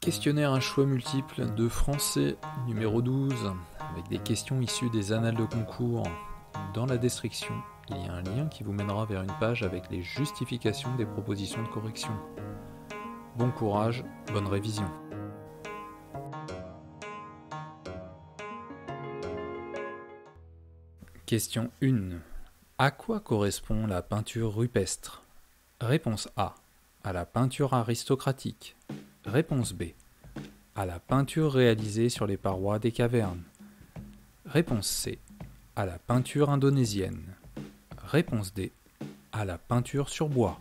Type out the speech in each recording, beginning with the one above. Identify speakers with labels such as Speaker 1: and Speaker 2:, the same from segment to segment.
Speaker 1: Questionnaire à choix multiples de français numéro 12, avec des questions issues des annales de concours. Dans la description, il y a un lien qui vous mènera vers une page avec les justifications des propositions de correction. Bon courage, bonne révision. Question 1. À quoi correspond la peinture rupestre? Réponse A. À la peinture aristocratique. Réponse B. À la peinture réalisée sur les parois des cavernes. Réponse C. À la peinture indonésienne. Réponse D. À la peinture sur bois.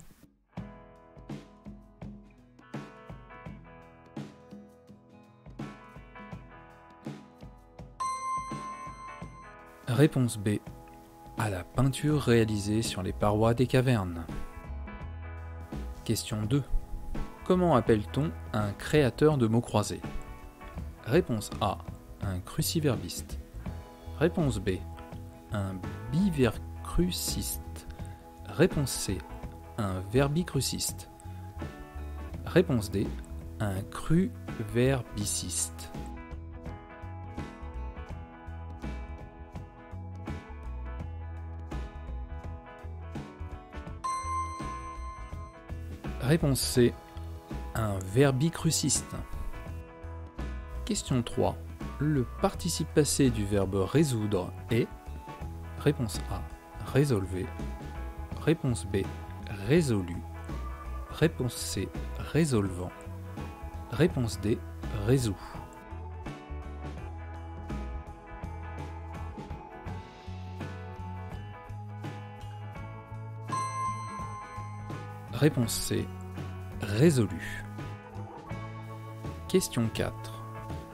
Speaker 1: Réponse B. À la peinture réalisée sur les parois des cavernes. Question 2. Comment appelle-t-on un créateur de mots croisés? Réponse A. Un cruciverbiste. Réponse B. Un bivercruciste. Réponse C. Un verbicruciste. Réponse D. Un cruverbiciste. Réponse C. Un verbicruciste. Question 3. Le participe passé du verbe résoudre est? Réponse A. Résolver. Réponse B. Résolu. Réponse C. Résolvant. Réponse D. Résout. Réponse C. Résolu. Question 4.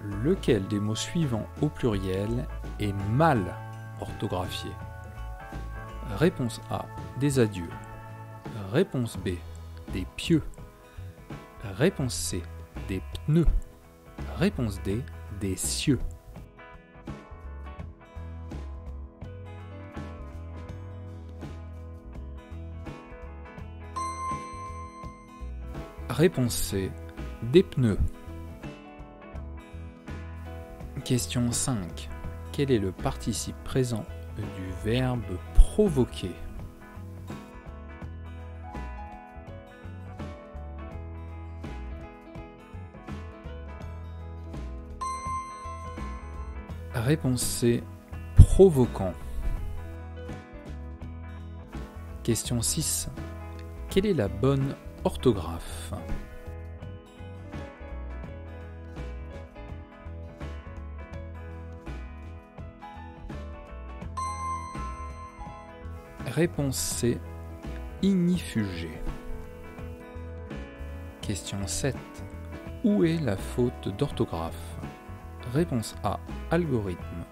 Speaker 1: Lequel des mots suivants au pluriel est mal orthographié? Réponse A. Des adieux. Réponse B. Des pieux. Réponse C. Des pneus. Réponse D. Des cieux. Réponse C. Des pneus. Question 5. Quel est le participe présent du verbe provoquer? Réponse C. Provoquant. Question 6. Quelle est la bonne orthographe? Réponse C. Ignifugé. Question 7. Où est la faute d'orthographe? Réponse A. Algorithme.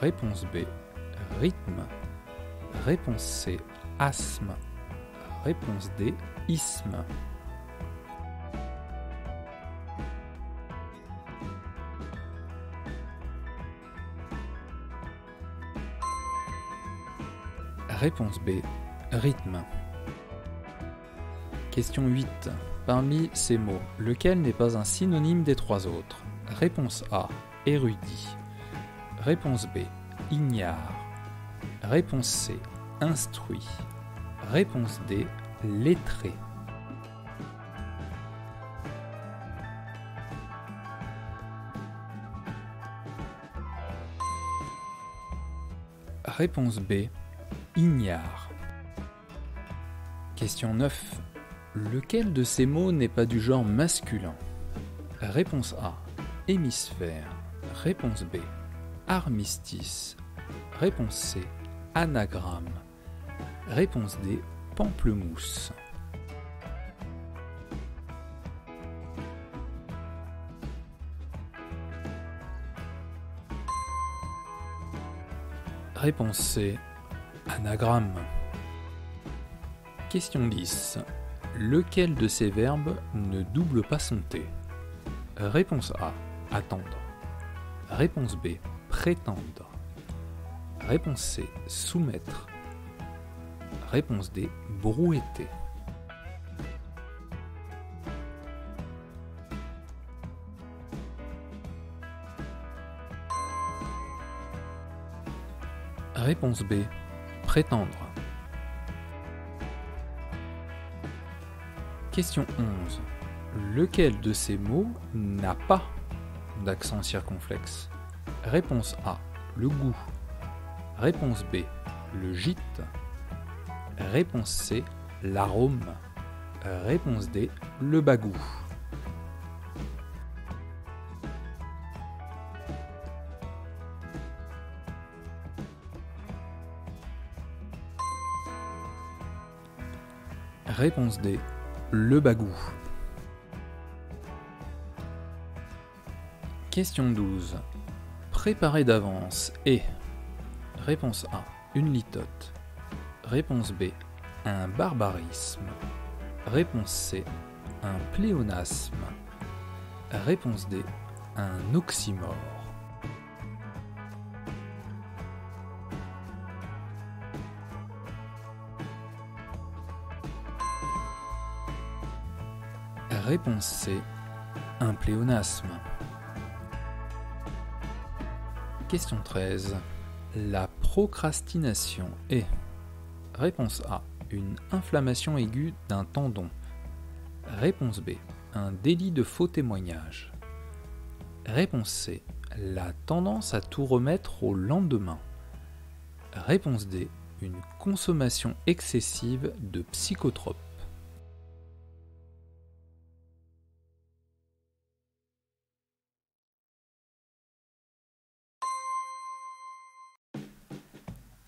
Speaker 1: Réponse B. Rythme. Réponse C. Asthme. Réponse D. Isthme. Réponse B. Rythme. Question 8. Parmi ces mots, lequel n'est pas un synonyme des trois autres? Réponse A. Érudit. Réponse B. Ignare. Réponse C. Instruit. Réponse D. Lettré. Réponse B. Ignare. Question 9. Lequel de ces mots n'est pas du genre masculin? Réponse A. Hémisphère. Réponse B. Armistice. Réponse C. Anagramme. Réponse D. Pamplemousse. Réponse C. Anagramme. Question 10. Lequel de ces verbes ne double pas son T? Réponse A. Attendre. Réponse B. Prétendre. Réponse C. Soumettre. Réponse D. Brouetter. Réponse B. Prétendre. Question 11. Lequel de ces mots n'a pas d'accent circonflexe? Réponse A. Le goût. Réponse B. Le gîte. Réponse C. L'arôme. Réponse D. Le bagou. Réponse D. Le bagou. Question 12. Préparer d'avance est. Réponse A. Une litote. Réponse B. Un barbarisme. Réponse C. Un pléonasme. Réponse D. Un oxymore. Réponse C. Un pléonasme. Question 13. La procrastination est. Réponse A. Une inflammation aiguë d'un tendon. Réponse B. Un délit de faux témoignage. Réponse C. La tendance à tout remettre au lendemain. Réponse D. Une consommation excessive de psychotropes.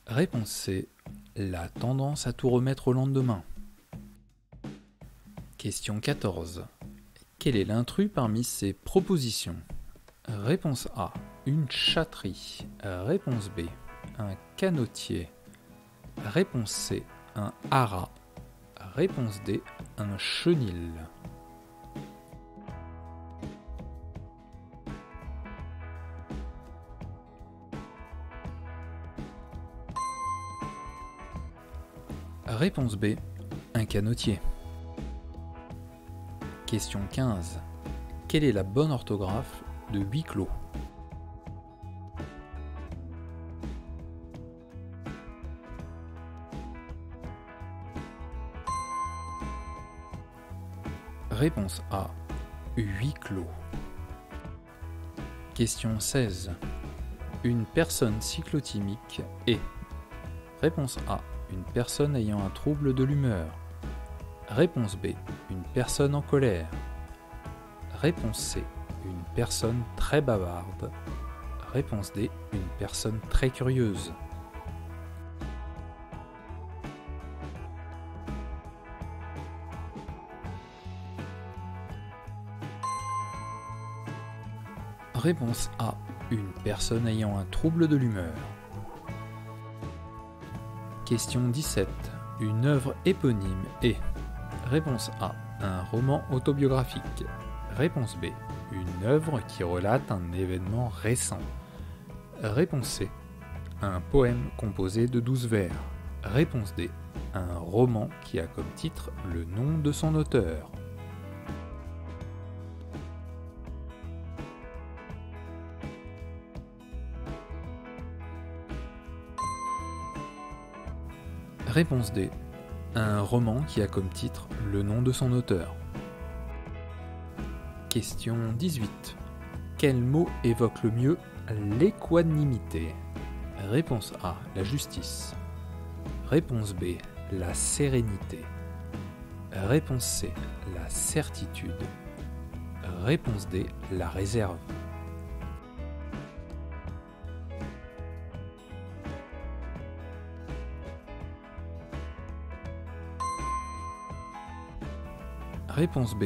Speaker 1: Réponse C. La tendance à tout remettre au lendemain. Question 14. Quel est l'intrus parmi ces propositions? Réponse A. Une chatterie. Réponse B. Un canotier. Réponse C. Un haras. Réponse D. Un chenil. Réponse B. Un canotier. Question 15. Quelle est la bonne orthographe de huis clos? Réponse A. Huis clos. Question 16. Une personne cyclotimique est. Réponse A. Une personne ayant un trouble de l'humeur. Réponse B. Une personne en colère. Réponse C. Une personne très bavarde. Réponse D. Une personne très curieuse. Réponse A. Une personne ayant un trouble de l'humeur. Question 17. Une œuvre éponyme est. Réponse A. Un roman autobiographique. Réponse B. Une œuvre qui relate un événement récent. Réponse C. Un poème composé de 12 vers. Réponse D. Un roman qui a comme titre le nom de son auteur. Réponse D. Un roman qui a comme titre le nom de son auteur. Question 18. Quel mot évoque le mieux l'équanimité? Réponse A. La justice. Réponse B. La sérénité. Réponse C. La certitude. Réponse D. La réserve. Réponse B.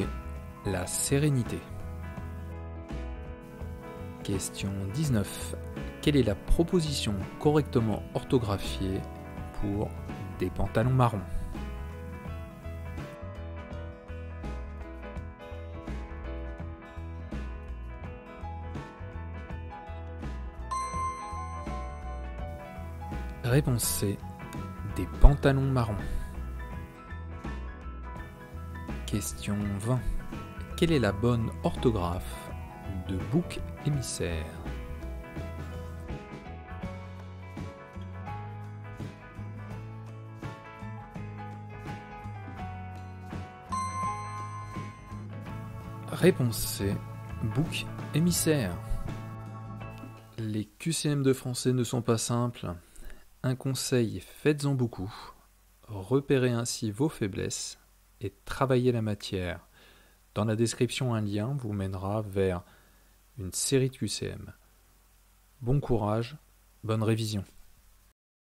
Speaker 1: La sérénité. Question 19. Quelle est la proposition correctement orthographiée pour des pantalons marrons? Réponse C. Des pantalons marrons. Question 20. Quelle est la bonne orthographe de bouc émissaire? Réponse C. Bouc émissaire. Les QCM de français ne sont pas simples. Un conseil, faites-en beaucoup. Repérez ainsi vos faiblesses et travaillez la matière. Dans la description, un lien vous mènera vers une série de QCM. Bon courage, bonne révision.